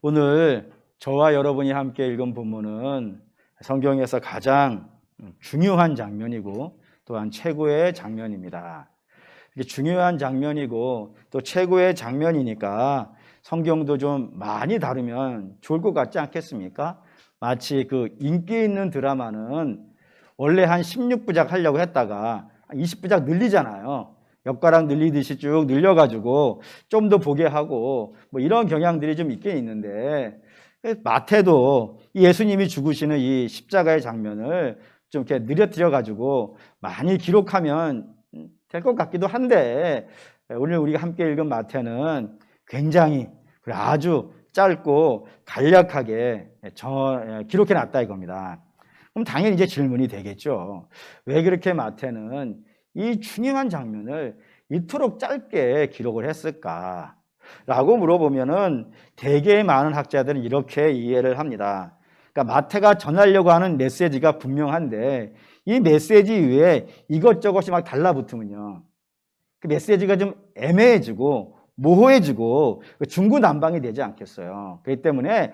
오늘 저와 여러분이 함께 읽은 본문은 성경에서 가장 중요한 장면이고 또한 최고의 장면입니다. 이게 중요한 장면이고 또 최고의 장면이니까 성경도 좀 많이 다루면 좋을 것 같지 않겠습니까? 마치 그 인기 있는 드라마는 원래 한 16부작 하려고 했다가 20부작 늘리잖아요. 엿가락 늘리듯이 쭉 늘려가지고 좀 더 보게 하고 뭐 이런 경향들이 좀 있긴 있는데, 마태도 예수님이 죽으시는 이 십자가의 장면을 좀 이렇게 느려뜨려가지고 많이 기록하면 될 것 같기도 한데, 오늘 우리가 함께 읽은 마태는 굉장히 아주 짧고 간략하게 기록해 놨다 이겁니다. 그럼 당연히 이제 질문이 되겠죠. 왜 그렇게 마태는 이 중요한 장면을 이토록 짧게 기록을 했을까? 라고 물어보면은 되게 많은 학자들은 이렇게 이해를 합니다. 그러니까 마태가 전하려고 하는 메시지가 분명한데 이 메시지 위에 이것저것이 막 달라붙으면요, 그 메시지가 좀 애매해지고 모호해지고 중구난방이 되지 않겠어요. 그렇기 때문에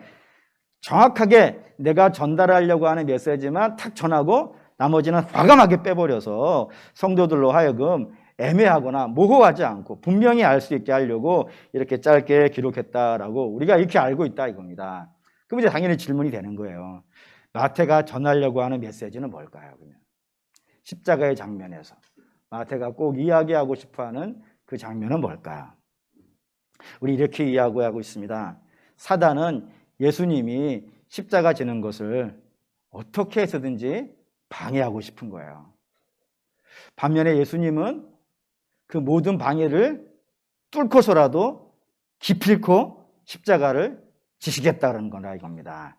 정확하게 내가 전달하려고 하는 메시지만 탁 전하고 나머지는 과감하게 빼버려서 성도들로 하여금 애매하거나 모호하지 않고 분명히 알 수 있게 하려고 이렇게 짧게 기록했다라고 우리가 이렇게 알고 있다 이겁니다. 그럼 이제 당연히 질문이 되는 거예요. 마태가 전하려고 하는 메시지는 뭘까요? 그러면 십자가의 장면에서 마태가 꼭 이야기하고 싶어하는 그 장면은 뭘까요? 우리 이렇게 이야기하고 있습니다. 사단은 예수님이 십자가 지는 것을 어떻게 해서든지 방해하고 싶은 거예요. 반면에 예수님은 그 모든 방해를 뚫고서라도 기필코 십자가를 지시겠다는 거라 이겁니다.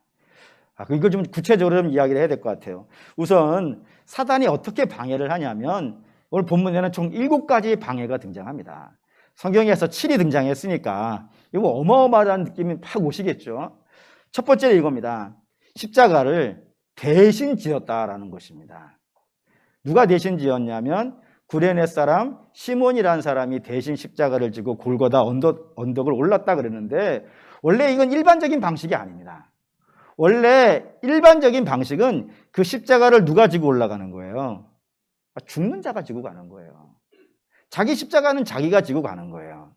이걸 좀 구체적으로 좀 이야기를 해야 될 것 같아요. 우선 사단이 어떻게 방해를 하냐면 오늘 본문에는 총 7가지 방해가 등장합니다. 성경에서 7이 등장했으니까 이거 어마어마한 느낌이 팍 오시겠죠. 첫 번째는 이겁니다. 십자가를 대신 지었다라는 것입니다. 누가 대신 지었냐면 구레네 사람 시몬이라는 사람이 대신 십자가를 지고 골고다 언덕을 올랐다 그러는데, 원래 이건 일반적인 방식이 아닙니다. 원래 일반적인 방식은 그 십자가를 누가 지고 올라가는 거예요? 죽는 자가 지고 가는 거예요. 자기 십자가는 자기가 지고 가는 거예요.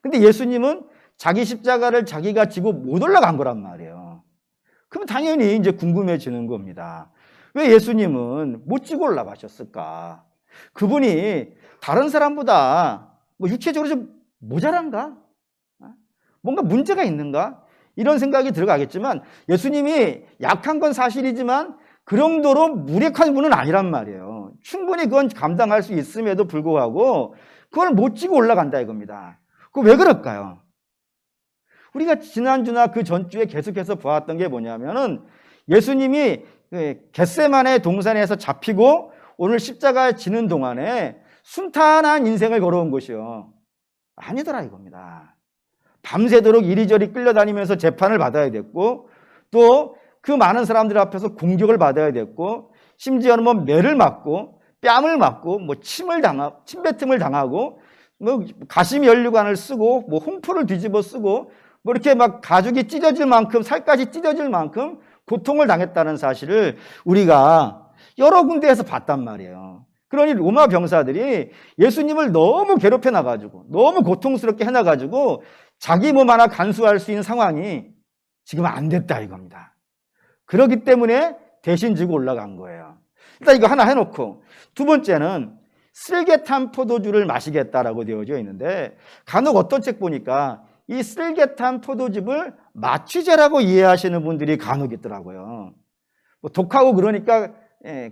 근데 예수님은 자기 십자가를 자기가 지고 못 올라간 거란 말이에요. 그럼 당연히 이제 궁금해지는 겁니다. 왜 예수님은 못 지고 올라가셨을까? 그분이 다른 사람보다 뭐 육체적으로 좀 모자란가? 뭔가 문제가 있는가? 이런 생각이 들어가겠지만 예수님이 약한 건 사실이지만 그 정도로 무력한 분은 아니란 말이에요. 충분히 그건 감당할 수 있음에도 불구하고 그걸 못 지고 올라간다 이겁니다. 그거 왜 그럴까요? 우리가 지난주나 그 전주에 계속해서 보았던 게 뭐냐면은 예수님이 겟세마네 동산에서 잡히고 오늘 십자가에 지는 동안에 순탄한 인생을 걸어온 것이요, 아니더라 이겁니다. 밤새도록 이리저리 끌려다니면서 재판을 받아야 됐고 또 그 많은 사람들 앞에서 공격을 받아야 됐고 심지어는 뭐 매를 맞고 뺨을 맞고 뭐 침뱉음을 당하고 뭐 가시면류관을 쓰고 뭐 홍포를 뒤집어 쓰고 뭐 이렇게 막 가죽이 찢어질 만큼 살까지 찢어질 만큼 고통을 당했다는 사실을 우리가 여러 군데에서 봤단 말이에요. 그러니 로마 병사들이 예수님을 너무 괴롭혀 나가지고 너무 고통스럽게 해나가지고 자기 몸 하나 간수할 수 있는 상황이 지금 안 됐다 이겁니다. 그렇기 때문에 대신 지고 올라간 거예요. 일단 이거 하나 해놓고, 두 번째는 쓸개탄 포도주를 마시겠다라고 되어져 있는데 간혹 어떤 책 보니까 이 쓸개탄 포도즙을 마취제라고 이해하시는 분들이 간혹 있더라고요. 뭐 독하고 그러니까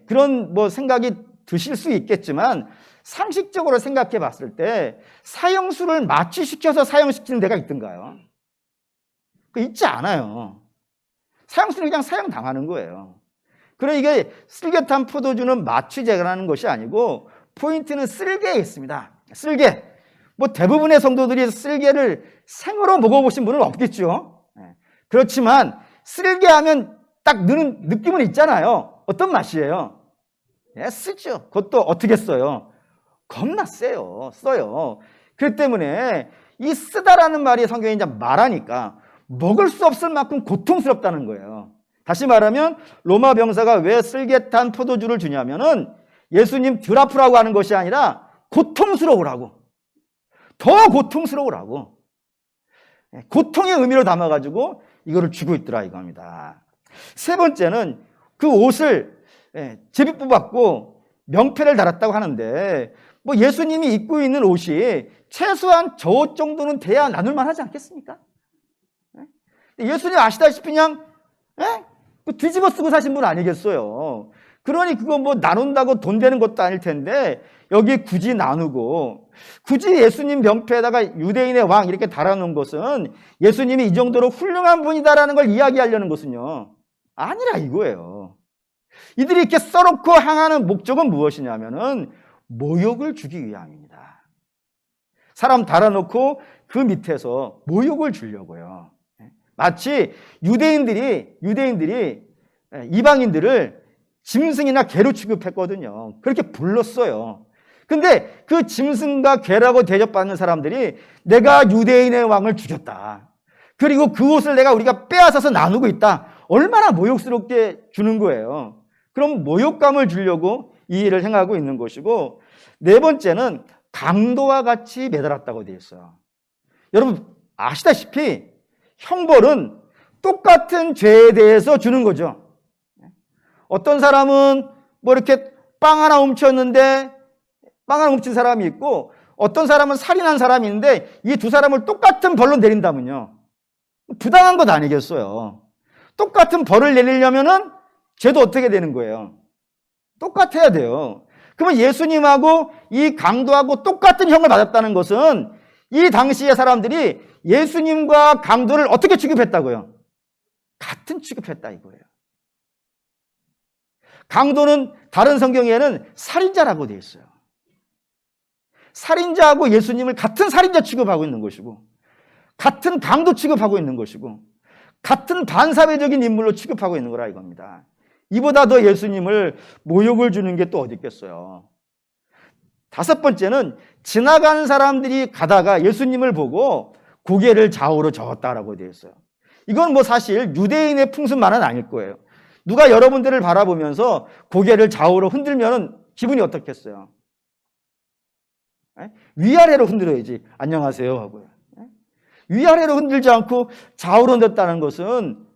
그런 뭐 생각이 드실 수 있겠지만 상식적으로 생각해 봤을 때 사형수를 마취시켜서 사형시키는 데가 있던가요? 그 있지 않아요. 사형수는 그냥 사형당하는 거예요. 그래 이게 쓸개탄 포도주는 마취제라는 것이 아니고 포인트는 쓸개에 있습니다. 쓸개. 뭐 대부분의 성도들이 쓸개를 생으로 먹어보신 분은 없겠죠. 그렇지만 쓸개하면 딱 느는 느낌은 있잖아요. 어떤 맛이에요? 쓰죠. 그것도 어떻게 써요? 겁나 써요. 그렇기 때문에 이 쓰다라는 말이 성경에 이제 말하니까 먹을 수 없을 만큼 고통스럽다는 거예요. 다시 말하면 로마 병사가 왜 쓸개탄 포도주를 주냐면은 예수님 덜 아프라고 하는 것이 아니라 고통스러우라고, 더 고통스러우라고, 고통의 의미로 담아가지고 이거를 주고 있더라 이겁니다. 세 번째는 그 옷을 제비 뽑았고 명패를 달았다고 하는데, 뭐 예수님이 입고 있는 옷이 최소한 저 옷 정도는 돼야 나눌만 하지 않겠습니까? 예수님 아시다시피 그냥 뒤집어 쓰고 사신 분 아니겠어요? 그러니 그거 뭐 나눈다고 돈 되는 것도 아닐 텐데 여기 굳이 나누고, 굳이 예수님 명패에다가 유대인의 왕 이렇게 달아놓은 것은 예수님이 이 정도로 훌륭한 분이다라는 걸 이야기하려는 것은요, 아니라 이거예요. 이들이 이렇게 써놓고 향하는 목적은 무엇이냐면은 모욕을 주기 위함입니다. 사람 달아놓고 그 밑에서 모욕을 주려고요. 마치 유대인들이 이방인들을 짐승이나 개로 취급했거든요. 그렇게 불렀어요. 근데 그 짐승과 개라고 대접받는 사람들이 내가 유대인의 왕을 죽였다, 그리고 그 옷을 우리가 빼앗아서 나누고 있다, 얼마나 모욕스럽게 주는 거예요. 그럼 모욕감을 주려고 이 일을 행하고 있는 것이고, 네 번째는 강도와 같이 매달았다고 되어 있어요. 여러분 아시다시피 형벌은 똑같은 죄에 대해서 주는 거죠. 어떤 사람은 뭐 이렇게 빵 하나 훔쳤는데 빵 하나 훔친 사람이 있고, 어떤 사람은 살인한 사람이 있는데 이 두 사람을 똑같은 벌로 내린다면요, 부당한 것 아니겠어요? 똑같은 벌을 내리려면은 죄도 어떻게 되는 거예요? 똑같아야 돼요. 그러면 예수님하고 이 강도하고 똑같은 형을 받았다는 것은 이 당시의 사람들이 예수님과 강도를 어떻게 취급했다고요? 같은 취급했다 이거예요. 강도는 다른 성경에는 살인자라고 되어 있어요. 살인자하고 예수님을 같은 살인자 취급하고 있는 것이고, 같은 강도 취급하고 있는 것이고, 같은 반사회적인 인물로 취급하고 있는 거라 이겁니다. 이보다 더 예수님을 모욕을 주는 게 또 어디 있겠어요. 다섯 번째는 지나가는 사람들이 가다가 예수님을 보고 고개를 좌우로 저었다라고 되어 있어요. 이건 뭐 사실 유대인의 풍습만은 아닐 거예요. 누가 여러분들을 바라보면서 고개를 좌우로 흔들면 기분이 어떻겠어요? 위아래로 흔들어야지 안녕하세요 하고요. 위아래로 흔들지 않고 좌우로 흔들었다는 것은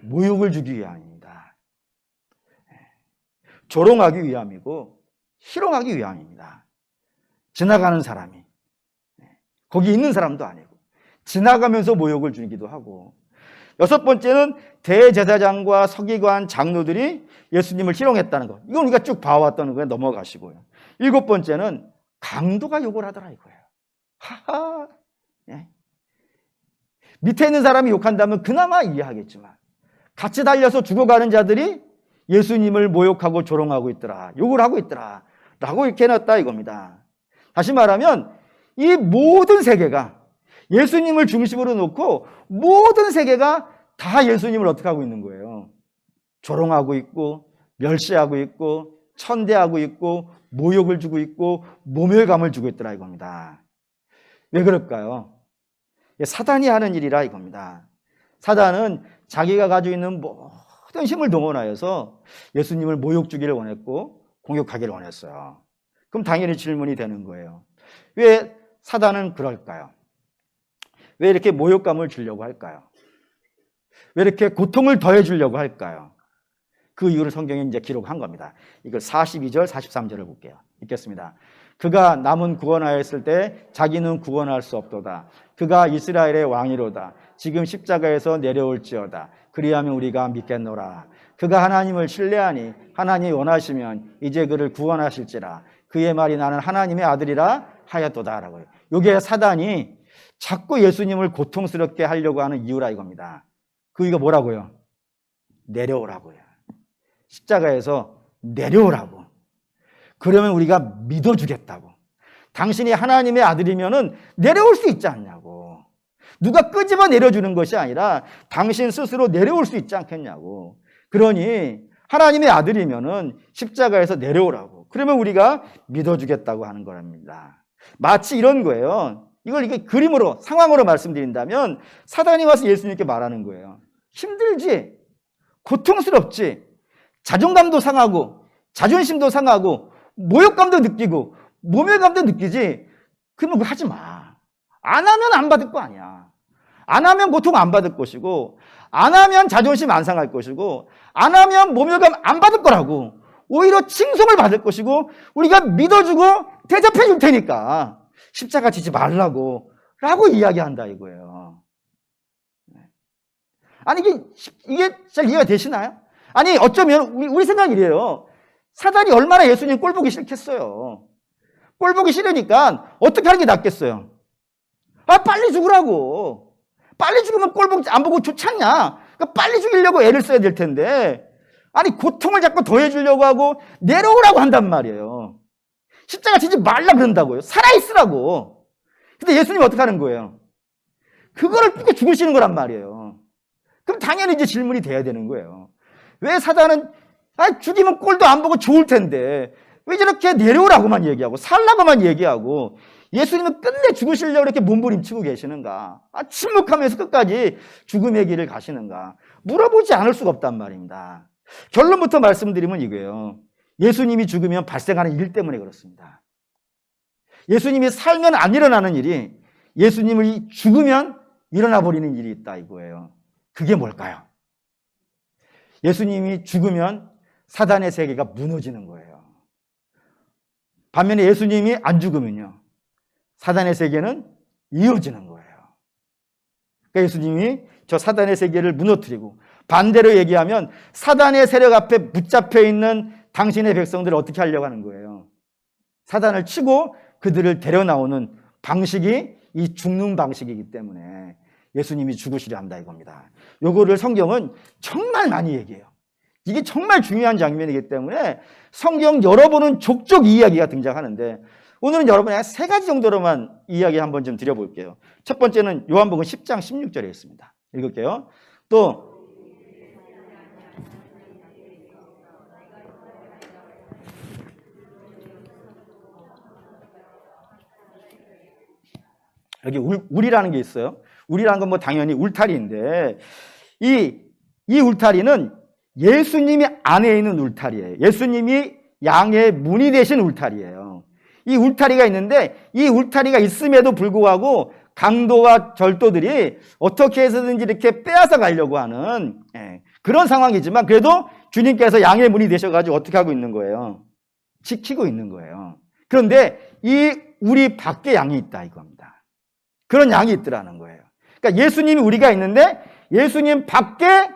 모욕을 주기 위함입니다. 조롱하기 위함이고 희롱하기 위함입니다. 지나가는 사람이, 거기 있는 사람도 아니고 지나가면서 모욕을 주기도 하고. 여섯 번째는 대제사장과 서기관, 장로들이 예수님을 희롱했다는 것. 이건 우리가 쭉 봐왔다는 거에 넘어가시고요. 일곱 번째는 강도가 욕을 하더라 이거예요. 하하. 밑에 있는 사람이 욕한다면 그나마 이해하겠지만 같이 달려서 죽어가는 자들이 예수님을 모욕하고 조롱하고 있더라, 욕을 하고 있더라 라고 이렇게 해놨다 이겁니다. 다시 말하면 이 모든 세계가 예수님을 중심으로 놓고 모든 세계가 다 예수님을 어떻게 하고 있는 거예요? 조롱하고 있고 멸시하고 있고 천대하고 있고 모욕을 주고 있고 모멸감을 주고 있더라 이겁니다. 왜 그럴까요? 사단이 하는 일이라 이겁니다. 사단은 자기가 가지고 있는 모든 힘을 동원하여서 예수님을 모욕 주기를 원했고 공격하기를 원했어요. 그럼 당연히 질문이 되는 거예요. 왜 사단은 그럴까요? 왜 이렇게 모욕감을 주려고 할까요? 왜 이렇게 고통을 더해 주려고 할까요? 그 이유를 성경에 이제 기록한 겁니다. 이걸 42절, 43절을 볼게요. 읽겠습니다. 그가 남은 구원하였을 때 자기는 구원할 수 없도다. 그가 이스라엘의 왕이로다. 지금 십자가에서 내려올지어다. 그리하면 우리가 믿겠노라. 그가 하나님을 신뢰하니 하나님이 원하시면 이제 그를 구원하실지라. 그의 말이 나는 하나님의 아들이라 하였도다. 이게 사단이 자꾸 예수님을 고통스럽게 하려고 하는 이유라 이겁니다. 그 이유가 뭐라고요? 내려오라고요. 십자가에서 내려오라고. 그러면 우리가 믿어주겠다고. 당신이 하나님의 아들이면은 내려올 수 있지 않냐고. 누가 끄집어 내려주는 것이 아니라 당신 스스로 내려올 수 있지 않겠냐고. 그러니 하나님의 아들이면은 십자가에서 내려오라고. 그러면 우리가 믿어주겠다고 하는 거랍니다. 마치 이런 거예요. 이걸 이렇게 그림으로, 상황으로 말씀드린다면 사단이 와서 예수님께 말하는 거예요. 힘들지? 고통스럽지? 자존감도 상하고 자존심도 상하고 모욕감도 느끼고 모멸감도 느끼지? 그러면 그거 하지 마. 안 하면 안 받을 거 아니야. 안 하면 고통 안 받을 것이고, 안 하면 자존심 안 상할 것이고, 안 하면 모멸감 안 받을 거라고. 오히려 칭송을 받을 것이고, 우리가 믿어주고 대접해 줄 테니까 십자가 지지 말라고 라고 이야기한다 이거예요. 아니 이게 잘 이해가 되시나요? 아니 어쩌면 우리 생각이 이래요. 사단이 얼마나 예수님 꼴 보기 싫겠어요. 꼴 보기 싫으니까 어떻게 하는 게 낫겠어요? 아, 빨리 죽으라고. 빨리 죽으면 꼴 보기 안 보고 좋잖냐. 그러니까 빨리 죽이려고 애를 써야 될 텐데, 아니 고통을 자꾸 더해주려고 하고 내려오라고 한단 말이에요. 십자가 지지 말라 그런다고요. 살아있으라고. 근데 예수님이 어떻게 하는 거예요? 그거를 끼고 죽으시는 거란 말이에요. 그럼 당연히 이제 질문이 돼야 되는 거예요. 왜 사단은 죽이면 꼴도 안 보고 좋을 텐데 왜 저렇게 내려오라고만 얘기하고 살라고만 얘기하고 예수님은 끝내 죽으시려고 이렇게 몸부림치고 계시는가? 침묵하면서 끝까지 죽음의 길을 가시는가? 물어보지 않을 수가 없단 말입니다. 결론부터 말씀드리면 이거예요. 예수님이 죽으면 발생하는 일 때문에 그렇습니다. 예수님이 살면 안 일어나는 일이 예수님이 죽으면 일어나 버리는 일이 있다 이거예요. 그게 뭘까요? 예수님이 죽으면 사단의 세계가 무너지는 거예요. 반면에 예수님이 안 죽으면요, 사단의 세계는 이어지는 거예요. 그러니까 예수님이 저 사단의 세계를 무너뜨리고, 반대로 얘기하면 사단의 세력 앞에 붙잡혀 있는 당신의 백성들을 어떻게 하려고 하는 거예요? 사단을 치고 그들을 데려 나오는 방식이 이 죽는 방식이기 때문에 예수님이 죽으시려 한다 이겁니다. 요거를 성경은 정말 많이 얘기해요. 이게 정말 중요한 장면이기 때문에 성경 여러 번은 족족 이야기가 등장하는데, 오늘은 여러분에게 세 가지 정도로만 이야기 한번 좀 드려볼게요. 첫 번째는 요한복음 10장 16절에 있습니다. 읽을게요. 또 여기 울이라는 게 있어요. 울이라는 건 뭐 당연히 울타리인데, 이 울타리는 예수님이 안에 있는 울타리예요. 예수님이 양의 문이 되신 울타리예요. 이 울타리가 있는데, 이 울타리가 있음에도 불구하고 강도와 절도들이 어떻게 해서든지 이렇게 빼앗아 가려고 하는 그런 상황이지만, 그래도 주님께서 양의 문이 되셔가지고 어떻게 하고 있는 거예요? 지키고 있는 거예요. 그런데 이 우리 밖에 양이 있다 이겁니다. 그런 양이 있더라는 거예요. 그러니까 예수님이 우리가 있는데 예수님 밖에,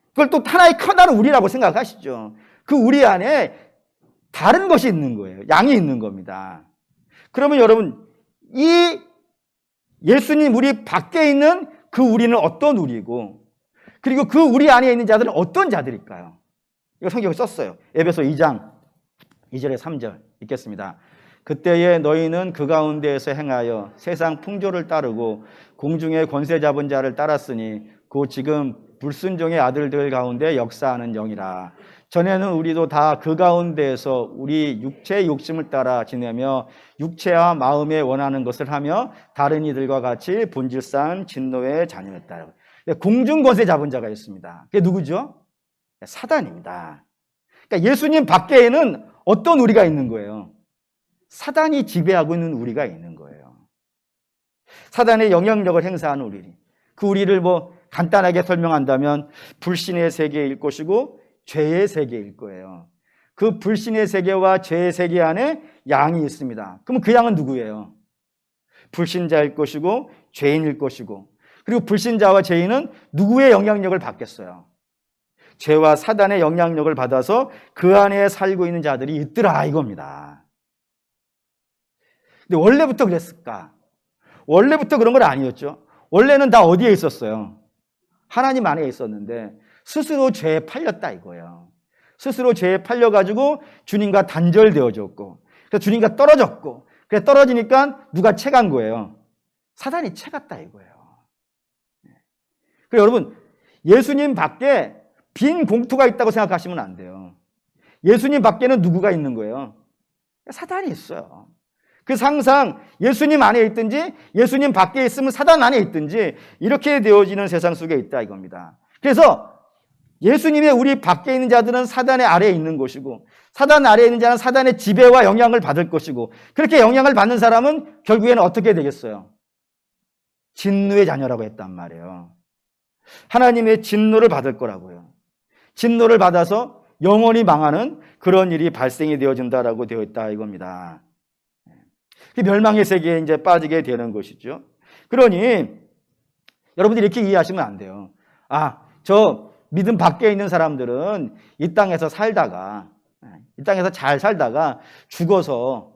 그걸 또 하나의 커다란 우리라고 생각하시죠. 그 우리 안에 다른 것이 있는 거예요. 양이 있는 겁니다. 그러면 여러분, 이 예수님 우리 밖에 있는 그 우리는 어떤 우리고, 그리고 그 우리 안에 있는 자들은 어떤 자들일까요? 이거 성경에 썼어요. 에베소 2장 2절에 3절 읽겠습니다. 그때에 너희는 그 가운데에서 행하여 세상 풍조를 따르고 공중의 권세 잡은 자를 따랐으니 곧 지금 불순종의 아들들 가운데 역사하는 영이라. 전에는 우리도 다 그 가운데에서 우리 육체의 욕심을 따라 지내며 육체와 마음에 원하는 것을 하며 다른 이들과 같이 본질상 진노의 자녀였다. 공중 권세 잡은 자가 있습니다. 그게 누구죠? 사단입니다. 그러니까 예수님 밖에는 어떤 우리가 있는 거예요? 사단이 지배하고 있는 우리가 있는 거예요. 사단의 영향력을 행사하는 우리. 그 우리를 뭐 간단하게 설명한다면 불신의 세계일 것이고 죄의 세계일 거예요. 그 불신의 세계와 죄의 세계 안에 양이 있습니다. 그럼 그 양은 누구예요? 불신자일 것이고 죄인일 것이고, 그리고 불신자와 죄인은 누구의 영향력을 받겠어요? 죄와 사단의 영향력을 받아서 그 안에 살고 있는 자들이 있더라 이겁니다. 근데 원래부터 그랬을까? 원래부터 그런 건 아니었죠. 원래는 다 어디에 있었어요? 하나님 안에 있었는데 스스로 죄에 팔렸다 이거예요. 스스로 죄에 팔려가지고 주님과 단절되어졌고, 그래서 주님과 떨어졌고, 그래서 떨어지니까 누가 채간 거예요? 사단이 채갔다 이거예요. 그래서 여러분, 예수님 밖에 빈 공투가 있다고 생각하시면 안 돼요. 예수님 밖에는 누구가 있는 거예요? 사단이 있어요. 그래서 항상 예수님 안에 있든지 예수님 밖에 있으면 사단 안에 있든지 이렇게 되어지는 세상 속에 있다 이겁니다. 그래서 예수님의 우리 밖에 있는 자들은 사단의 아래에 있는 것이고 사단 아래에 있는 자는 사단의 지배와 영향을 받을 것이고 그렇게 영향을 받는 사람은 결국에는 어떻게 되겠어요? 진노의 자녀라고 했단 말이에요. 하나님의 진노를 받을 거라고요. 진노를 받아서 영원히 망하는 그런 일이 발생이 되어진다라고 되어 있다 이겁니다. 멸망의 세계에 이제 빠지게 되는 것이죠. 그러니 여러분들이 이렇게 이해하시면 안 돼요. 저 믿음 밖에 있는 사람들은 이 땅에서 잘 살다가 죽어서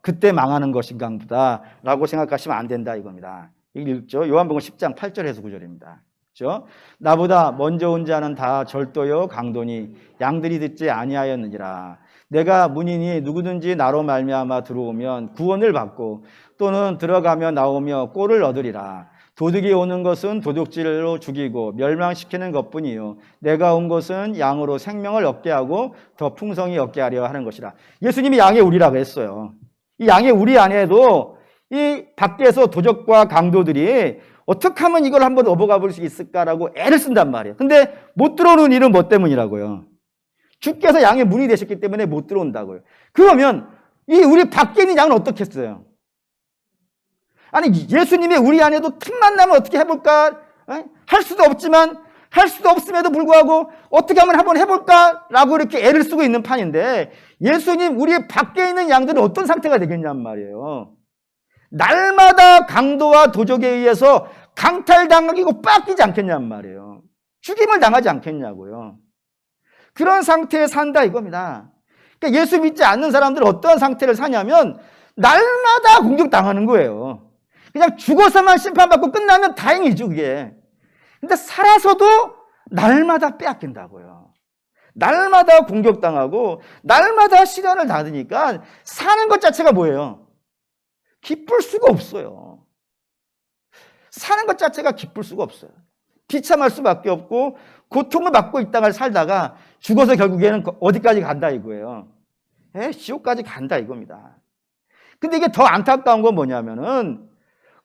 그때 망하는 것인가 보다라고 생각하시면 안 된다 이겁니다. 읽죠. 요한복음 10장 8절에서 9절입니다. 그렇죠? 나보다 먼저 온 자는 다 절도요 강도니 양들이 듣지 아니하였느니라. 내가 문이니 누구든지 나로 말미암아 들어오면 구원을 받고 또는 들어가며 나오며 꼴을 얻으리라. 도둑이 오는 것은 도둑질로 죽이고 멸망시키는 것뿐이요 내가 온 것은 양으로 생명을 얻게 하고 더 풍성히 얻게 하려 하는 것이라. 예수님이 양의 우리라고 했어요. 이 양의 우리 안에도 이 밖에서 도적과 강도들이 어떻게 하면 이걸 한번 넘어가 볼 수 있을까라고 애를 쓴단 말이에요. 근데 못 들어오는 일은 뭐 때문이라고요? 주께서 양의 문이 되셨기 때문에 못 들어온다고요. 그러면 이 우리 밖에 있는 양은 어떻게 했어요? 아니 예수님이 우리 안에도 틈만 나면 어떻게 해볼까? 할 수도 없지만 할 수도 없음에도 불구하고 어떻게 하면 한번 해볼까라고 이렇게 애를 쓰고 있는 판인데 예수님 우리 밖에 있는 양들은 어떤 상태가 되겠냔 말이에요. 날마다 강도와 도적에 의해서 강탈당하고 뺏기지 않겠냔 말이에요. 죽임을 당하지 않겠냐고요. 그런 상태에 산다 이겁니다. 그러니까 예수 믿지 않는 사람들은 어떤 상태를 사냐면 날마다 공격당하는 거예요. 그냥 죽어서만 심판받고 끝나면 다행이죠 그게. 근데 살아서도 날마다 빼앗긴다고요. 날마다 공격당하고 날마다 시련을 받으니까 사는 것 자체가 뭐예요? 기쁠 수가 없어요. 사는 것 자체가 기쁠 수가 없어요. 비참할 수밖에 없고 고통을 받고 이 땅을 살다가 죽어서 결국에는 어디까지 간다 이거예요. 지옥까지 간다 이겁니다. 근데 이게 더 안타까운 건 뭐냐면은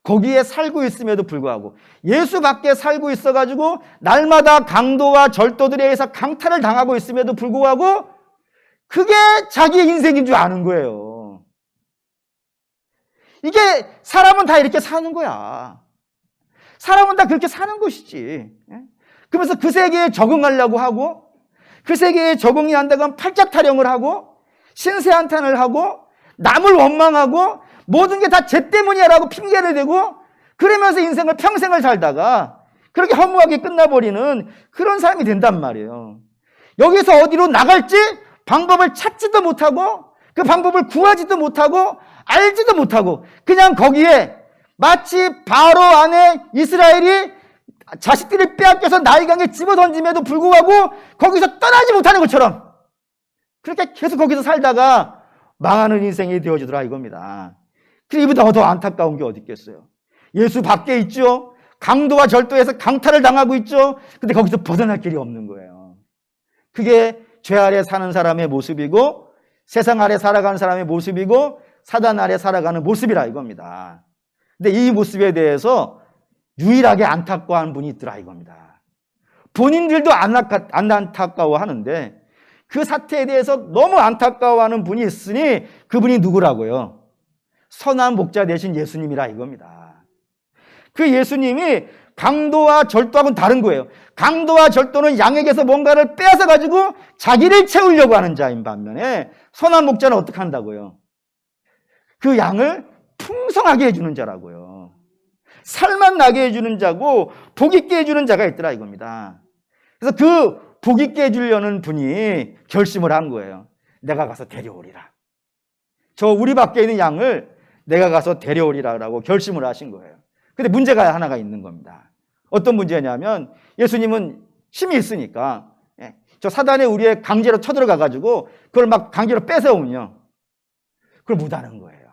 거기에 살고 있음에도 불구하고 예수 밖에 살고 있어가지고 날마다 강도와 절도들에 의해서 강탈을 당하고 있음에도 불구하고 그게 자기의 인생인 줄 아는 거예요. 이게 사람은 다 이렇게 사는 거야. 사람은 다 그렇게 사는 것이지. 그러면서 그 세계에 적응하려고 하고 그 세계에 적응이 안 되면 팔짝 타령을 하고 신세한탄을 하고 남을 원망하고 모든 게 다 쟤 때문이야라고 핑계를 대고 그러면서 인생을 평생을 살다가 그렇게 허무하게 끝나버리는 그런 삶이 된단 말이에요. 여기서 어디로 나갈지 방법을 찾지도 못하고 그 방법을 구하지도 못하고 알지도 못하고 그냥 거기에 마치 바로 안에 이스라엘이 자식들을 빼앗겨서 나일강에 집어던짐에도 불구하고 거기서 떠나지 못하는 것처럼 그렇게 계속 거기서 살다가 망하는 인생이 되어지더라 이겁니다. 이보다 더 안타까운 게 어디 있겠어요? 예수 밖에 있죠. 강도와 절도에서 강탈을 당하고 있죠. 근데 거기서 벗어날 길이 없는 거예요. 그게 죄 아래 사는 사람의 모습이고 세상 아래 살아가는 사람의 모습이고 사단 아래 살아가는 모습이라 이겁니다. 근데 이 모습에 대해서 유일하게 안타까워하는 분이 있더라 이겁니다. 본인들도 안 안타까워하는데 그 사태에 대해서 너무 안타까워하는 분이 있으니 그분이 누구라고요? 선한 목자 되신 예수님이라 이겁니다. 그 예수님이 강도와 절도하고는 다른 거예요. 강도와 절도는 양에게서 뭔가를 빼앗아 가지고 자기를 채우려고 하는 자인 반면에 선한 목자는 어떻게 한다고요? 그 양을 풍성하게 해주는 자라고요. 살만 나게 해주는 자고 복 있게 해주는 자가 있더라 이겁니다. 그래서 그 복 있게 해주려는 분이 결심을 한 거예요. 내가 가서 데려오리라. 저 우리 밖에 있는 양을 내가 가서 데려오리라라고 결심을 하신 거예요. 근데 문제가 하나가 있는 겁니다. 어떤 문제냐면 예수님은 힘이 있으니까 저 사단의 우리의 강제로 쳐들어가 가지고 그걸 막 강제로 뺏어오면요. 그걸 못하는 거예요.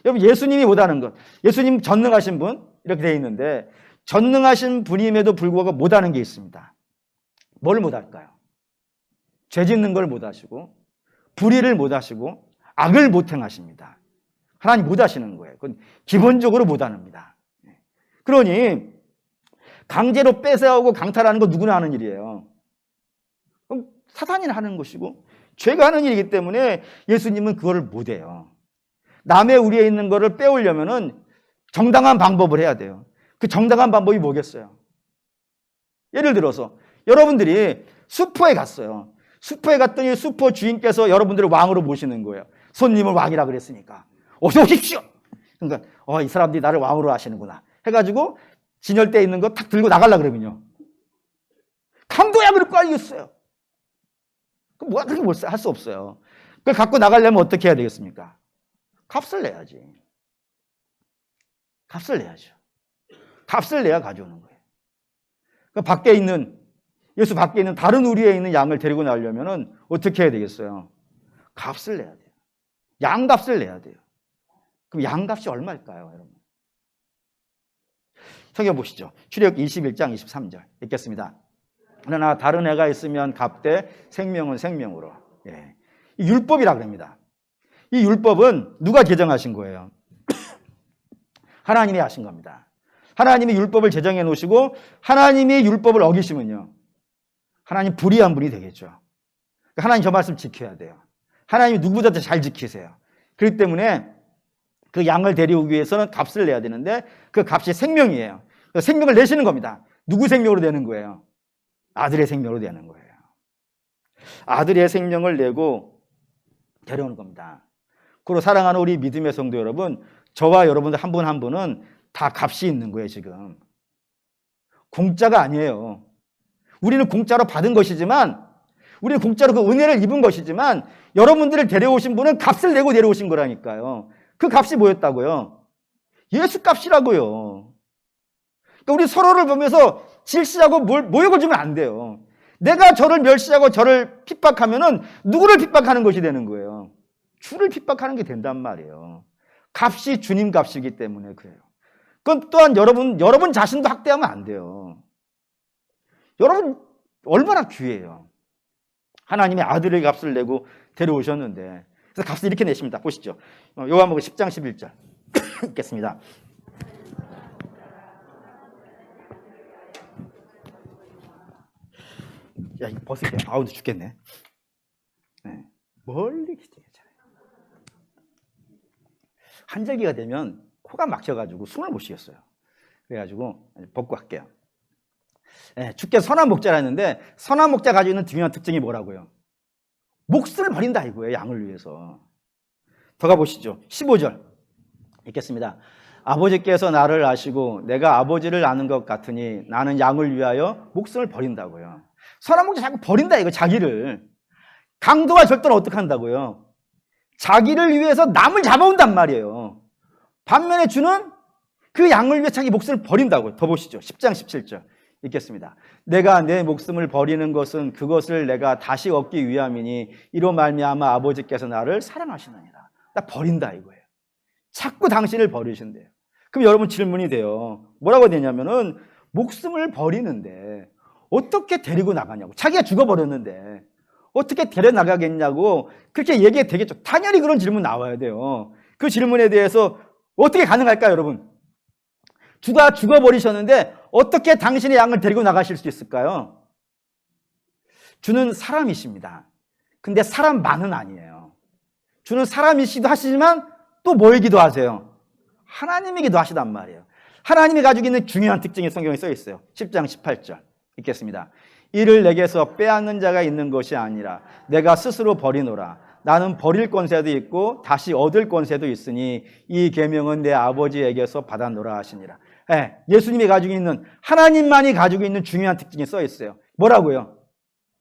여러분 예수님이 못하는 것. 예수님 전능하신 분 이렇게 돼 있는데 전능하신 분임에도 불구하고 못하는 게 있습니다. 뭘 못할까요? 죄 짓는 걸 못하시고 불의를 못하시고 악을 못 행하십니다. 하나님 못 하시는 거예요. 그건 기본적으로 못 합니다. 그러니 강제로 뺏어오고 강탈하는 거 누구나 하는 일이에요. 그럼 사단이 하는 것이고 죄가 하는 일이기 때문에 예수님은 그거를 못 해요. 남의 우리에 있는 거를 빼오려면은 정당한 방법을 해야 돼요. 그 정당한 방법이 뭐겠어요? 예를 들어서 여러분들이 슈퍼에 갔어요. 슈퍼에 갔더니 슈퍼 주인께서 여러분들을 왕으로 모시는 거예요. 손님을 왕이라 그랬으니까 어서 오십시오. 그러니까 이 사람들이 나를 왕으로 하시는구나 해가지고 진열대에 있는 거 탁 들고 나가려고 그러면요, 강도야 그럴 거 아니겠어요. 그럼 뭐가 그렇게 할 수 없어요. 그걸 갖고 나가려면 어떻게 해야 되겠습니까? 값을 내야지. 값을 내야죠. 값을 내야 가져오는 거예요. 그러니까 예수 밖에 있는 다른 우리에 있는 양을 데리고 나오려면 어떻게 해야 되겠어요? 값을 내야 돼요. 양값을 내야 돼요. 그럼 양값이 얼마일까요, 여러분? 성경 보시죠. 출애굽 21장 23절 읽겠습니다. 그러나 다른 애가 있으면 값되 생명은 생명으로. 예. 이 율법이라 그럽니다. 이 율법은 누가 개정하신 거예요? 하나님이 하신 겁니다. 하나님이 율법을 제정해 놓으시고 하나님이 율법을 어기시면요, 하나님 불의한 분이 되겠죠. 하나님 저 말씀 지켜야 돼요. 하나님이 누구보다 잘 지키세요. 그렇기 때문에 그 양을 데려오기 위해서는 값을 내야 되는데 그 값이 생명이에요. 생명을 내시는 겁니다. 누구 생명으로 내는 거예요? 아들의 생명으로 내는 거예요. 아들의 생명을 내고 데려오는 겁니다. 그리고 사랑하는 우리 믿음의 성도 여러분, 저와 여러분들 한 분 한 분은 다 값이 있는 거예요. 지금 공짜가 아니에요. 우리는 공짜로 받은 것이지만, 우리는 공짜로 그 은혜를 입은 것이지만, 여러분들을 데려오신 분은 값을 내고 데려오신 거라니까요. 그 값이 뭐였다고요? 예수 값이라고요. 그러니까 우리 서로를 보면서 질시하고 모욕을 주면 안 돼요. 내가 저를 멸시하고 저를 핍박하면은 누구를 핍박하는 것이 되는 거예요? 주를 핍박하는 게 된단 말이에요. 값이 주님 값이기 때문에 그래요. 그건 또한 여러분 자신도 학대하면 안 돼요. 여러분 얼마나 귀해요. 하나님의 아들의 값을 내고 데려오셨는데, 그래서 값을 이렇게 내십니다. 보시죠. 요한복음 10장 11절 읽겠습니다. 야, 이거 벗을게요. 아우, 죽겠네. 네. 멀리 기대잖아요. 한절기가 되면 코가 막혀가지고 숨을 못 쉬겠어요. 그래가지고 벗고 할게요. 네, 주께서 선한 목자라 했는데, 선한 목자 가지고 있는 중요한 특징이 뭐라고요? 목숨을 버린다 이거예요. 양을 위해서. 더 가보시죠. 15절 읽겠습니다. 아버지께서 나를 아시고 내가 아버지를 아는 것 같으니 나는 양을 위하여 목숨을 버린다고요. 선한 목자 자꾸 버린다 이거, 자기를. 강도와 절도는 어떻게 한다고요? 자기를 위해서 남을 잡아온단 말이에요. 반면에 주는 그 양을 위해 자기 목숨을 버린다고요. 더 보시죠. 10장 17절 읽겠습니다. 내가 내 목숨을 버리는 것은 그것을 내가 다시 얻기 위함이니 이로 말미암아 아버지께서 나를 사랑하시느니라. 나 버린다 이거예요. 자꾸 당신을 버리신대요. 그럼 여러분 질문이 돼요. 뭐라고 되냐면은, 목숨을 버리는데 어떻게 데리고 나가냐고. 자기가 죽어버렸는데 어떻게 데려나가겠냐고 그렇게 얘기가 되겠죠. 당연히 그런 질문 나와야 돼요. 그 질문에 대해서 어떻게 가능할까요, 여러분? 주가 죽어버리셨는데 어떻게 당신의 양을 데리고 나가실 수 있을까요? 주는 사람이십니다. 근데 사람만은 아니에요. 주는 사람이시기도 하시지만 또 뭐이기도 하세요? 하나님이기도 하시단 말이에요. 하나님이 가지고 있는 중요한 특징이 성경에 써 있어요. 10장 18절 읽겠습니다. 이를 내게서 빼앗는 자가 있는 것이 아니라 내가 스스로 버리노라. 나는 버릴 권세도 있고 다시 얻을 권세도 있으니 이 계명은 내 아버지에게서 받아노라 하시니라. 네, 예수님이 가지고 있는, 하나님만이 가지고 있는 중요한 특징이 써 있어요. 뭐라고요?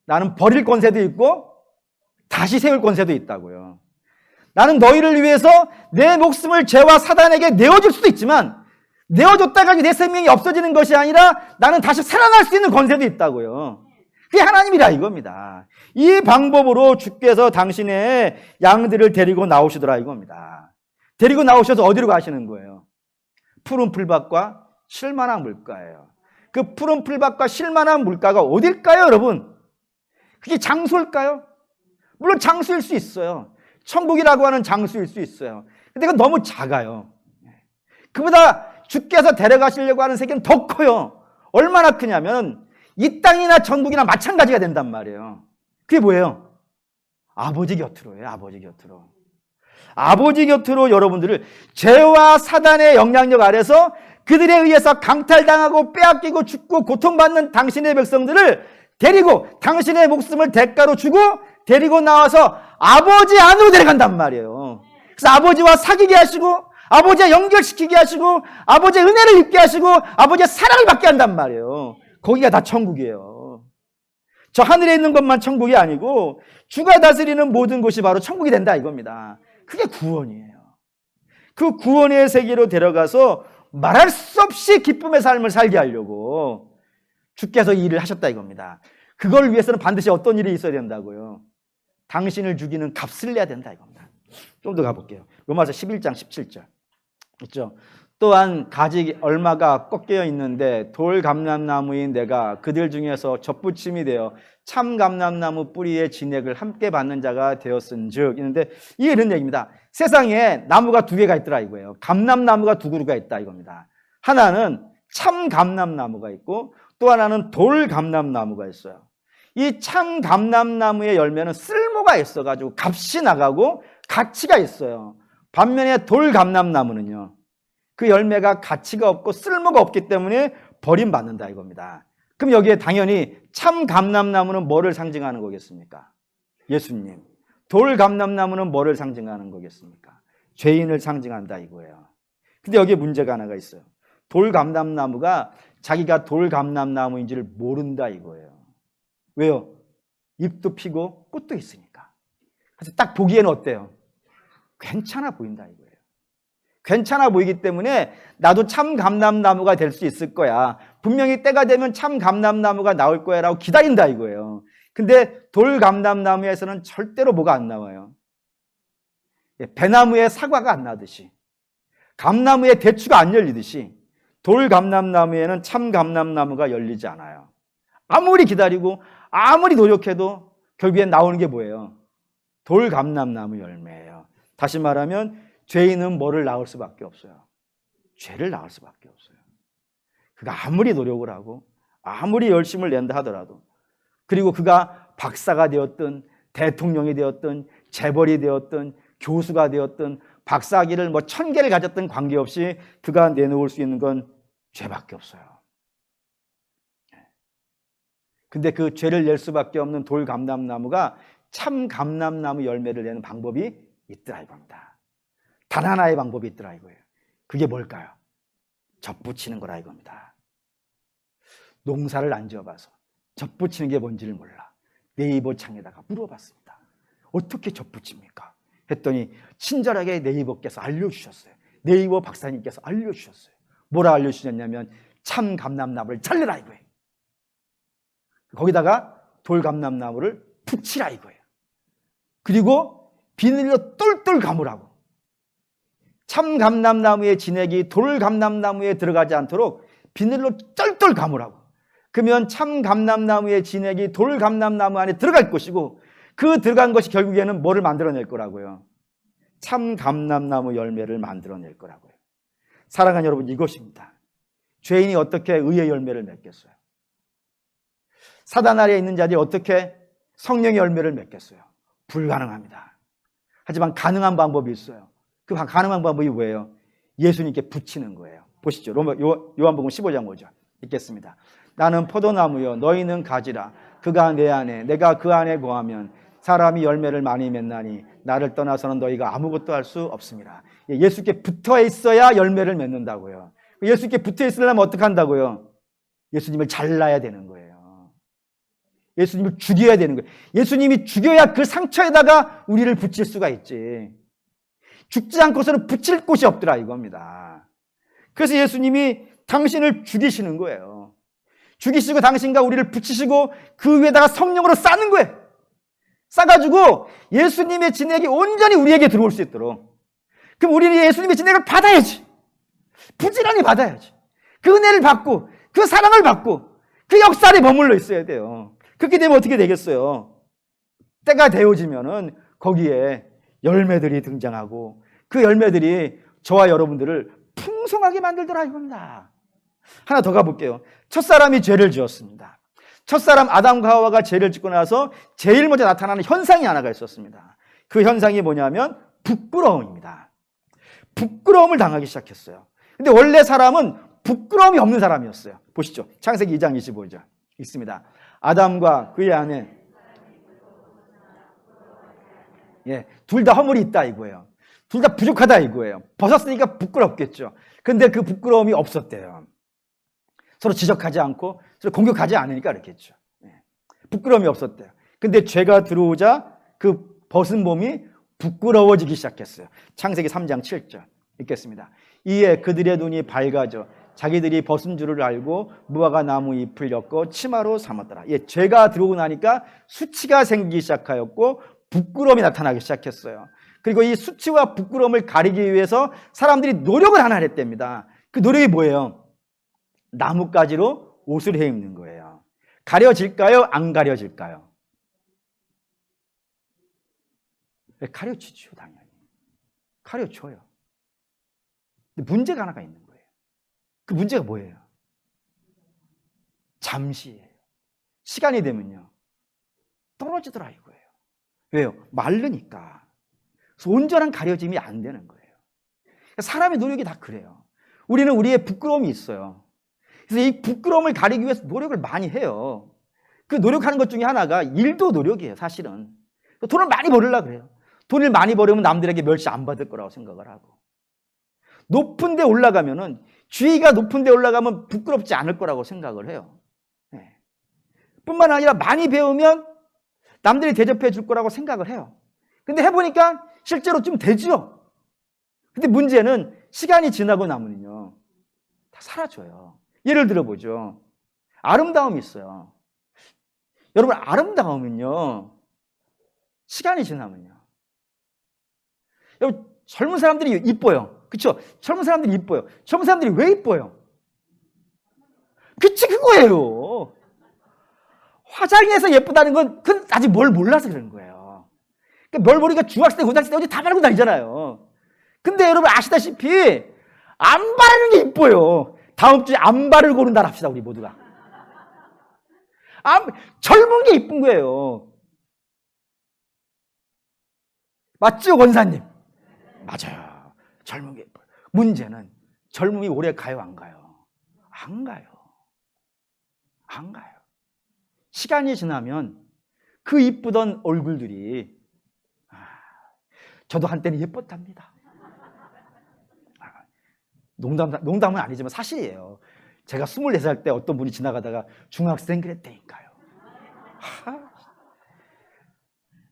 나는 버릴 권세도 있고 다시 세울 권세도 있다고요. 나는 너희를 위해서 내 목숨을 죄와 사단에게 내어줄 수도 있지만, 내어줬다가 내 생명이 없어지는 것이 아니라 나는 다시 살아날 수 있는 권세도 있다고요. 그게 하나님이라 이겁니다. 이 방법으로 주께서 당신의 양들을 데리고 나오시더라 이겁니다. 데리고 나오셔서 어디로 가시는 거예요? 푸른 풀밭과 쉴만한 물가예요. 그 푸른 풀밭과 쉴만한 물가가 어딜까요, 여러분? 그게 장소일까요? 물론 장소일 수 있어요. 천국이라고 하는 장소일 수 있어요. 근데 그건 너무 작아요. 그보다 주께서 데려가시려고 하는 세계는 더 커요. 얼마나 크냐면 이 땅이나 천국이나 마찬가지가 된단 말이에요. 그게 뭐예요? 아버지 곁으로예요. 아버지 곁으로. 아버지 곁으로 여러분들을 죄와 사단의 영향력 아래서 그들에 의해서 강탈당하고 빼앗기고 죽고 고통받는 당신의 백성들을 데리고 당신의 목숨을 대가로 주고 데리고 나와서 아버지 안으로 데려간단 말이에요. 그래서 아버지와 사귀게 하시고 아버지와 연결시키게 하시고 아버지의 은혜를 입게 하시고 아버지의 사랑을 받게 한단 말이에요. 거기가 다 천국이에요. 저 하늘에 있는 것만 천국이 아니고 주가 다스리는 모든 곳이 바로 천국이 된다 이겁니다. 그게 구원이에요. 그 구원의 세계로 데려가서 말할 수 없이 기쁨의 삶을 살게 하려고 주께서 이 일을 하셨다 이겁니다. 그걸 위해서는 반드시 어떤 일이 있어야 된다고요? 당신을 죽이는 값을 내야 된다 이겁니다. 좀 더 가볼게요. 로마서 11장 17절 있죠. 또한 가지 얼마가 꺾여 있는데 돌 감람나무인 내가 그들 중에서 접붙임이 되어 참 감람나무 뿌리의 진액을 함께 받는 자가 되었은즉 있는데 이게 이런 얘기입니다. 세상에 나무가 두 개가 있더라 이거예요. 감람나무가 두 그루가 있다 이겁니다. 하나는 참 감람나무가 있고 또 하나는 돌 감람나무가 있어요. 이 참 감람나무의 열매는 쓸모가 있어가지고 값이 나가고 가치가 있어요. 반면에 돌 감람나무는요, 그 열매가 가치가 없고 쓸모가 없기 때문에 버림받는다 이겁니다. 그럼 여기에 당연히 참 감람나무는 뭐를 상징하는 거겠습니까? 예수님. 돌 감람나무는 뭐를 상징하는 거겠습니까? 죄인을 상징한다 이거예요. 근데 여기에 문제가 하나가 있어요. 돌 감람나무가 자기가 돌 감람나무인지를 모른다 이거예요. 왜요? 잎도 피고 꽃도 있으니까. 그래서 딱 보기에는 어때요? 괜찮아 보인다 이거예요. 괜찮아 보이기 때문에 나도 참 감람나무가 될 수 있을 거야. 분명히 때가 되면 참 감람나무가 나올 거야 라고 기다린다 이거예요. 근데 돌 감람나무에서는 절대로 뭐가 안 나와요. 배나무에 사과가 안 나듯이, 감나무에 대추가 안 열리듯이 돌 감람나무에는 참 감람나무가 열리지 않아요. 아무리 기다리고 아무리 노력해도 결국엔 나오는 게 뭐예요? 돌 감람나무 열매예요. 다시 말하면 죄인은 뭐를 낳을 수밖에 없어요? 죄를 낳을 수밖에 없어요. 그가 아무리 노력을 하고 아무리 열심을 낸다 하더라도, 그리고 그가 박사가 되었든 대통령이 되었든 재벌이 되었든 교수가 되었든 박사학위를 1000개를 가졌든 관계없이 그가 내놓을 수 있는 건 죄밖에 없어요. 근데 그 죄를 낼 수밖에 없는 돌 감람나무가 참 감람나무 열매를 내는 방법이 있더라 이겁니다. 단 하나의 방법이 있더라 이거예요. 그게 뭘까요? 접붙이는 거라 이겁니다. 농사를 안 지어봐서 접붙이는 게 뭔지를 몰라. 네이버 창에다가 물어봤습니다. 어떻게 접붙입니까? 했더니 친절하게 네이버께서 알려주셨어요. 네이버 박사님께서 알려주셨어요. 뭐라 알려주셨냐면 참 감람나무를 잘라라 이거예요. 거기다가 돌 감람나무를 붙이라 이거예요. 그리고 비닐로 똘똘 감으라고. 참 감람나무의 진액이 돌 감람나무에 들어가지 않도록 비닐로 똘똘 감으라고. 그러면 참 감람나무의 진액이 돌 감람나무 안에 들어갈 것이고, 그 들어간 것이 결국에는 뭐를 만들어낼 거라고요? 참 감람나무 열매를 만들어낼 거라고요. 사랑하는 여러분, 이것입니다. 죄인이 어떻게 의의 열매를 맺겠어요? 사단 아래에 있는 자들이 어떻게 성령의 열매를 맺겠어요? 불가능합니다. 하지만 가능한 방법이 있어요. 그 가능한 방법이 뭐예요? 예수님께 붙이는 거예요. 보시죠. 요한복음 15장 5절 읽겠습니다. 나는 포도나무요 너희는 가지라. 그가 내 안에 내가 그 안에 거하면 사람이 열매를 많이 맺나니 나를 떠나서는 너희가 아무것도 할 수 없습니다. 예수께 붙어 있어야 열매를 맺는다고요. 예수께 붙어 있으려면 어떻게 한다고요? 예수님을 잘라야 되는 거예요. 예수님을 죽여야 되는 거예요. 예수님이 죽여야 그 상처에다가 우리를 붙일 수가 있지. 죽지 않고서는 붙일 곳이 없더라 이겁니다. 그래서 예수님이 당신을 죽이시는 거예요. 죽이시고 당신과 우리를 붙이시고 그 위에다가 성령으로 싸는 거예요. 싸가지고 예수님의 진액이 온전히 우리에게 들어올 수 있도록. 그럼 우리는 예수님의 진액을 받아야지. 부지런히 받아야지. 그 은혜를 받고 그 사랑을 받고 그 역사에 머물러 있어야 돼요. 그렇게 되면 어떻게 되겠어요? 때가 되어지면은 거기에 열매들이 등장하고 그 열매들이 저와 여러분들을 풍성하게 만들더라 이겁니다. 하나 더 가볼게요. 첫사람이 죄를 지었습니다. 첫사람 아담과 하와가 죄를 짓고 나서 제일 먼저 나타나는 현상이 하나가 있었습니다. 그 현상이 뭐냐면 부끄러움입니다. 부끄러움을 당하기 시작했어요. 근데 원래 사람은 부끄러움이 없는 사람이었어요. 보시죠. 창세기 2장 25절 있습니다. 아담과 그의 아내, 둘 다 허물이 있다 이거예요. 둘 다 부족하다 이거예요. 벗었으니까 부끄럽겠죠. 근데 그 부끄러움이 없었대요. 서로 지적하지 않고 서로 공격하지 않으니까 그렇겠죠. 부끄러움이 없었대요. 근데 죄가 들어오자 그 벗은 몸이 부끄러워지기 시작했어요. 창세기 3장 7절 읽겠습니다. 이에 그들의 눈이 밝아져 자기들이 벗은 줄을 알고 무화과 나무 잎을 엮어 치마로 삼았더라. 죄가 들어오고 나니까 수치가 생기기 시작하였고 부끄러움이 나타나기 시작했어요. 그리고 이 수치와 부끄러움을 가리기 위해서 사람들이 노력을 하나 했답니다. 그 노력이 뭐예요? 나뭇가지로 옷을 해입는 거예요. 가려질까요? 안 가려질까요? 가려지죠, 당연히. 가려져요. 근데 문제가 하나가 있는 거예요. 그 문제가 뭐예요? 잠시예요. 시간이 되면요, 떨어지더라 이거예요. 왜요? 마르니까. 그래서 온전한 가려짐이 안 되는 거예요. 사람의 노력이 다 그래요. 우리는 우리의 부끄러움이 있어요. 그래서 이 부끄러움을 가리기 위해서 노력을 많이 해요. 그 노력하는 것 중에 하나가 일도 노력이에요, 사실은. 돈을 많이 벌으려고 그래요. 돈을 많이 벌으면 남들에게 멸시 안 받을 거라고 생각을 하고. 높은 데 올라가면은, 지위가 높은 데 올라가면 부끄럽지 않을 거라고 생각을 해요. 뿐만 아니라 많이 배우면 남들이 대접해 줄 거라고 생각을 해요. 근데 해보니까 실제로 좀 되죠. 근데 문제는 시간이 지나고 나면요, 다 사라져요. 예를 들어보죠. 아름다움이 있어요. 여러분, 아름다움은요, 시간이 지나면요. 여러분, 젊은 사람들이 이뻐요. 그렇죠? 젊은 사람들이 이뻐요. 젊은 사람들이 왜 이뻐요? 그치, 그거예요. 화장해서 예쁘다는 건 그건 아직 뭘 몰라서 그러는 거예요. 그러니까 뭘 모르니까 중학생 때, 고등학생 때 어디 다 바르고 다니잖아요. 근데 여러분 아시다시피 안 바르는 게 이뻐요. 다음 주에 안 바르고 오는 날 합시다, 우리 모두가. 젊은 게 이쁜 거예요. 맞죠, 권사님? 맞아요. 젊은 게 이뻐요. 문제는 젊음이 오래 가요, 안 가요? 안 가요. 안 가요. 시간이 지나면 그 이쁘던 얼굴들이, 저도 한때는 예뻤답니다. 농담은 아니지만 사실이에요. 제가 24살 때 어떤 분이 지나가다가 중학생 그랬다니까요.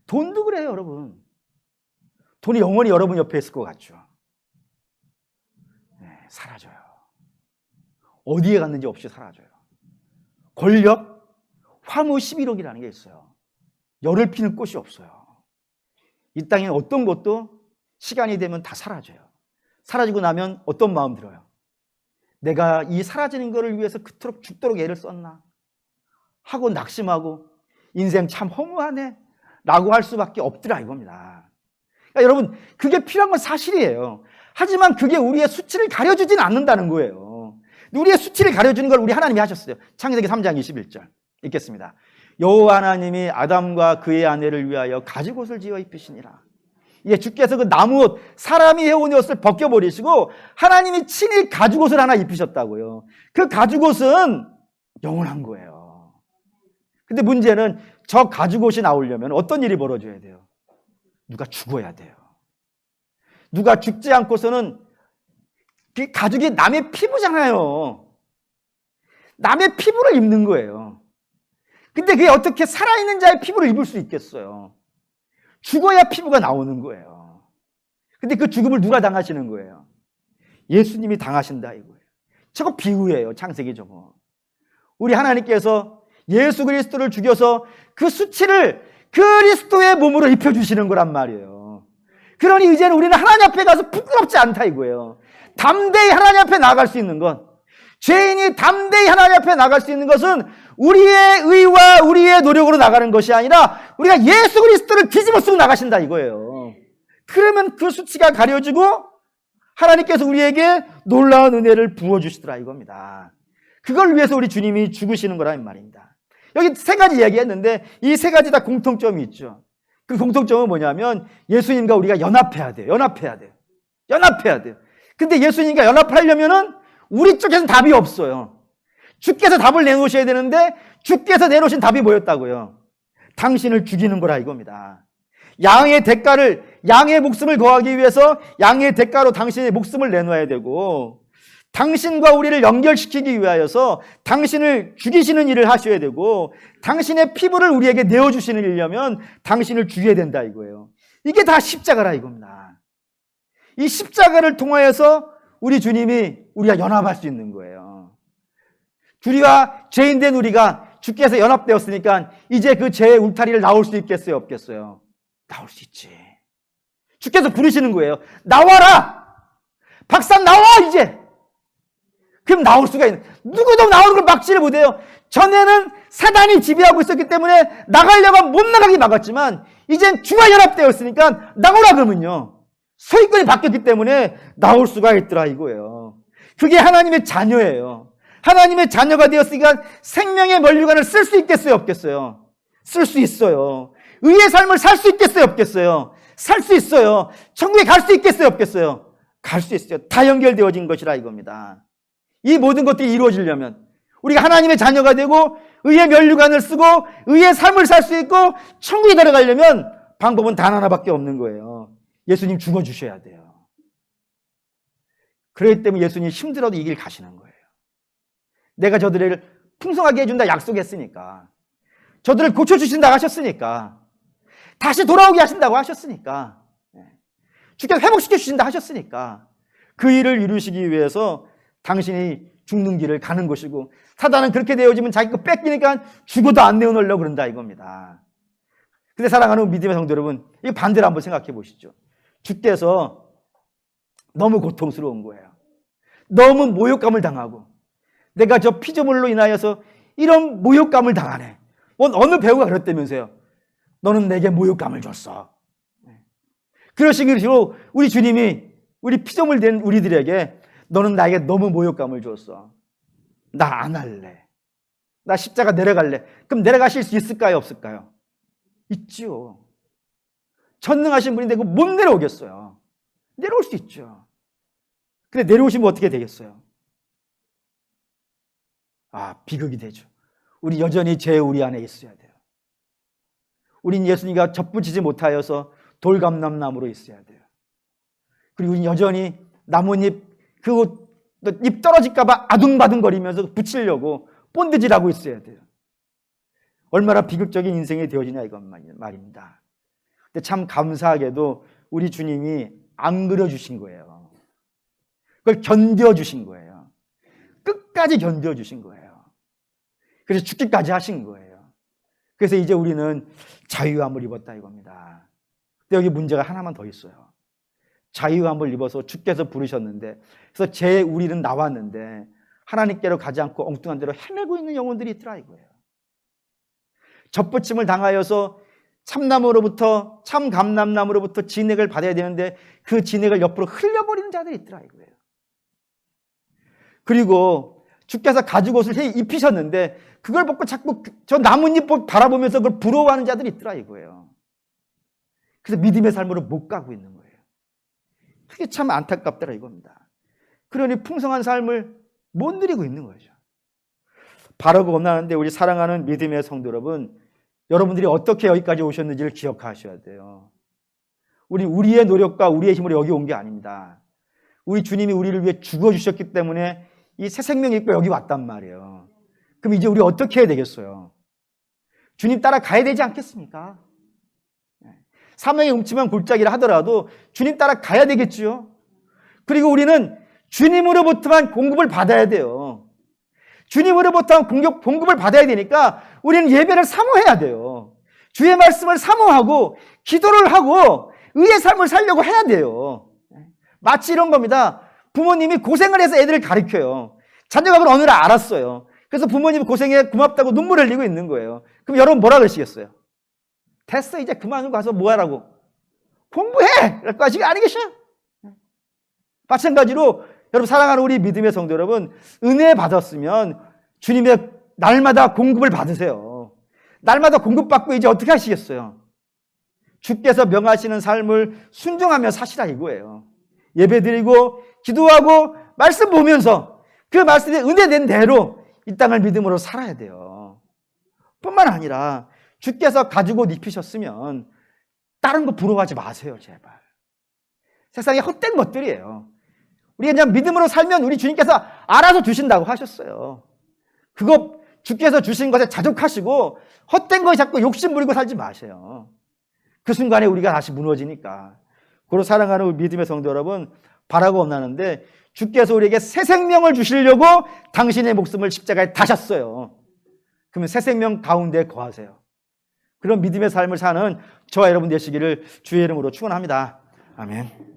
돈도 그래요, 여러분. 돈이 영원히 여러분 옆에 있을 것 같죠? 네, 사라져요. 어디에 갔는지 없이 사라져요. 권력, 화무 11억이라는 게 있어요. 열을 피는 꽃이 없어요. 이 땅에 어떤 것도 시간이 되면 다 사라져요. 사라지고 나면 어떤 마음 들어요? 내가 이 사라지는 것을 위해서 그토록 죽도록 애를 썼나? 하고 낙심하고 인생 참 허무하네 라고 할 수밖에 없더라 이겁니다. 그러니까 여러분, 그게 필요한 건 사실이에요. 하지만 그게 우리의 수치를 가려주진 않는다는 거예요. 우리의 수치를 가려주는 걸 우리 하나님이 하셨어요. 창세기 3장 21절 읽겠습니다. 여호와 하나님이 아담과 그의 아내를 위하여 가죽옷을 지어 입히시니라. 주께서 그 나무옷, 사람이 해온 옷을 벗겨버리시고 하나님이 친히 가죽옷을 하나 입히셨다고요. 그 가죽옷은 영원한 거예요. 근데 문제는 저 가죽옷이 나오려면 어떤 일이 벌어져야 돼요? 누가 죽어야 돼요. 누가 죽지 않고서는, 그 가죽이 남의 피부잖아요. 남의 피부를 입는 거예요. 근데 그게 어떻게 살아있는 자의 피부를 입을 수 있겠어요? 죽어야 피부가 나오는 거예요. 근데 그 죽음을 누가 당하시는 거예요? 예수님이 당하신다 이거예요. 저거 비유예요, 창세기 저거. 우리 하나님께서 예수 그리스도를 죽여서 그 수치를 그리스도의 몸으로 입혀주시는 거란 말이에요. 그러니 이제는 우리는 하나님 앞에 가서 부끄럽지 않다 이거예요. 담대히 하나님 앞에 나갈 수 있는 건, 죄인이 담대히 하나님 앞에 나갈 수 있는 것은 우리의 의와 우리의 노력으로 나가는 것이 아니라 우리가 예수 그리스도를 뒤집어 쓰고 나가신다 이거예요. 그러면 그 수치가 가려지고 하나님께서 우리에게 놀라운 은혜를 부어주시더라 이겁니다. 그걸 위해서 우리 주님이 죽으시는 거라 이 말입니다. 여기 세 가지 이야기했는데 이 세 가지 다 공통점이 있죠. 그 공통점은 뭐냐면 예수님과 우리가 연합해야 돼요. 연합해야 돼요. 연합해야 돼요. 근데 예수님과 연합하려면은 우리 쪽에서는 답이 없어요. 주께서 답을 내놓으셔야 되는데 주께서 내놓으신 답이 뭐였다고요? 당신을 죽이는 거라 이겁니다. 양의 목숨을 거하기 위해서 양의 대가로 당신의 목숨을 내놓아야 되고, 당신과 우리를 연결시키기 위하여서 당신을 죽이시는 일을 하셔야 되고, 당신의 피부를 우리에게 내어주시는 일이려면 당신을 죽여야 된다 이거예요. 이게 다 십자가라 이겁니다. 이 십자가를 통하여서 우리 주님이 우리가 연합할 수 있는 거예요. 주리와 죄인된 우리가 주께서 연합되었으니까 이제 그 죄의 울타리를 나올 수 있겠어요, 없겠어요? 나올 수 있지. 주께서 부르시는 거예요. 나와라! 박사 나와 이제! 그럼 나올 수가 있는, 누구도 나오는 걸 막지를 못해요. 전에는 사단이 지배하고 있었기 때문에 나가려고 하면 못 나가게 막았지만 이젠 주와 연합되었으니까 나오라 그러면요, 소유권이 바뀌었기 때문에 나올 수가 있더라 이거예요. 그게 하나님의 자녀예요. 하나님의 자녀가 되었으니까 생명의 면류관을 쓸 수 있겠어요, 없겠어요? 쓸 수 있어요. 의의 삶을 살 수 있겠어요, 없겠어요? 살 수 있어요. 천국에 갈 수 있겠어요, 없겠어요? 갈 수 있어요. 다 연결되어진 것이라 이겁니다. 이 모든 것들이 이루어지려면 우리가 하나님의 자녀가 되고 의의 면류관을 쓰고 의의 삶을 살 수 있고 천국에 들어가려면 방법은 단 하나밖에 없는 거예요. 예수님 죽어주셔야 돼요. 그렇기 때문에 예수님 힘들어도 이 길 가시는 거예요. 내가 저들을 풍성하게 해준다 약속했으니까, 저들을 고쳐주신다고 하셨으니까, 다시 돌아오게 하신다고 하셨으니까, 주께서 회복시켜 주신다 하셨으니까 그 일을 이루시기 위해서 당신이 죽는 길을 가는 것이고, 사단은 그렇게 되어지면 자기 거 뺏기니까 죽어도 안 내어놓으려고 그런다 이겁니다. 근데 사랑하는 믿음의 성도 여러분, 이거 반대로 한번 생각해 보시죠. 주께서 너무 고통스러운 거예요. 너무 모욕감을 당하고, 내가 저 피조물로 인하여서 이런 모욕감을 당하네. 어느 배우가 그랬다면서요. 너는 내게 모욕감을 줬어. 그러시기로 우리 주님이 우리 피조물 된 우리들에게 너는 나에게 너무 모욕감을 줬어. 나 안 할래. 나 십자가 내려갈래. 그럼 내려가실 수 있을까요, 없을까요? 있죠. 전능하신 분인데 그거 못 내려오겠어요. 내려올 수 있죠. 근데 내려오시면 어떻게 되겠어요? 비극이 되죠. 우리 여전히 죄 우리 안에 있어야 돼요. 우린 예수님과 접붙이지 못하여서 돌감람나무로 있어야 돼요. 그리고 우린 여전히 나뭇잎, 잎 떨어질까봐 아둥바둥거리면서 붙이려고 본드질하고 있어야 돼요. 얼마나 비극적인 인생이 되어지냐 이건 말입니다. 근데 참 감사하게도 우리 주님이 안 그려주신 거예요. 그걸 견뎌주신 거예요. 끝까지 견뎌주신 거예요. 그래서 죽기까지 하신 거예요. 그래서 이제 우리는 자유함을 입었다 이겁니다. 근데 여기 문제가 하나만 더 있어요. 자유함을 입어서 주께서 부르셨는데, 그래서 우리는 나왔는데 하나님께로 가지 않고 엉뚱한 데로 헤매고 있는 영혼들이 있더라 이거예요. 접붙임을 당하여서 참나무로부터, 참감람나무로부터 진액을 받아야 되는데 그 진액을 옆으로 흘려버리는 자들이 있더라 이거예요. 그리고 주께서 가죽옷을 입히셨는데 그걸 벗고 자꾸 저 나뭇잎 바라보면서 그걸 부러워하는 자들이 있더라 이거예요. 그래서 믿음의 삶으로 못 가고 있는 거예요. 그게 참 안타깝더라 이겁니다. 그러니 풍성한 삶을 못 누리고 있는 거죠. 바로 겁나는데 우리 사랑하는 믿음의 성도 여러분, 여러분들이 어떻게 여기까지 오셨는지를 기억하셔야 돼요. 우리의 노력과 우리의 힘으로 여기 온 게 아닙니다. 우리 주님이 우리를 위해 죽어주셨기 때문에 이 새 생명이 있고 여기 왔단 말이에요. 그럼 이제 우리 어떻게 해야 되겠어요? 주님 따라 가야 되지 않겠습니까? 사명의 음침한 골짜기라 하더라도 주님 따라 가야 되겠죠. 그리고 우리는 주님으로부터만 공급을 받아야 돼요. 주님으로부터 공급을 받아야 되니까 우리는 예배를 사모해야 돼요. 주의 말씀을 사모하고 기도를 하고 의의 삶을 살려고 해야 돼요. 마치 이런 겁니다. 부모님이 고생을 해서 애들을 가르쳐요. 자녀가 그걸 어느 날 알았어요. 그래서 부모님이 고생해 고맙다고 눈물을 흘리고 있는 거예요. 그럼 여러분 뭐라 그러시겠어요? 됐어, 이제 그만하고 가서 뭐 하라고? 공부해! 라고 하시기 아니겠어요? 마찬가지로 여러분 사랑하는 우리 믿음의 성도 여러분, 은혜 받았으면 주님의 날마다 공급을 받으세요. 날마다 공급받고 이제 어떻게 하시겠어요? 주께서 명하시는 삶을 순종하며 사시라 이거예요. 예배드리고 기도하고 말씀 보면서 그 말씀에 은혜된 대로 이 땅을 믿음으로 살아야 돼요. 뿐만 아니라 주께서 가죽 옷 입히셨으면 다른 거 부러워하지 마세요, 제발. 세상에 헛된 것들이에요. 우리가 그냥 믿음으로 살면 우리 주님께서 알아서 주신다고 하셨어요. 그거 주께서 주신 것에 자족하시고 헛된 거에 자꾸 욕심 부리고 살지 마세요. 그 순간에 우리가 다시 무너지니까. 그리고 사랑하는 우리 믿음의 성도 여러분, 바라고 없나는데 주께서 우리에게 새 생명을 주시려고 당신의 목숨을 십자가에 다셨어요. 그러면 새 생명 가운데 거하세요. 그런 믿음의 삶을 사는 저와 여러분 되시기를 주의 이름으로 축원합니다. 아멘.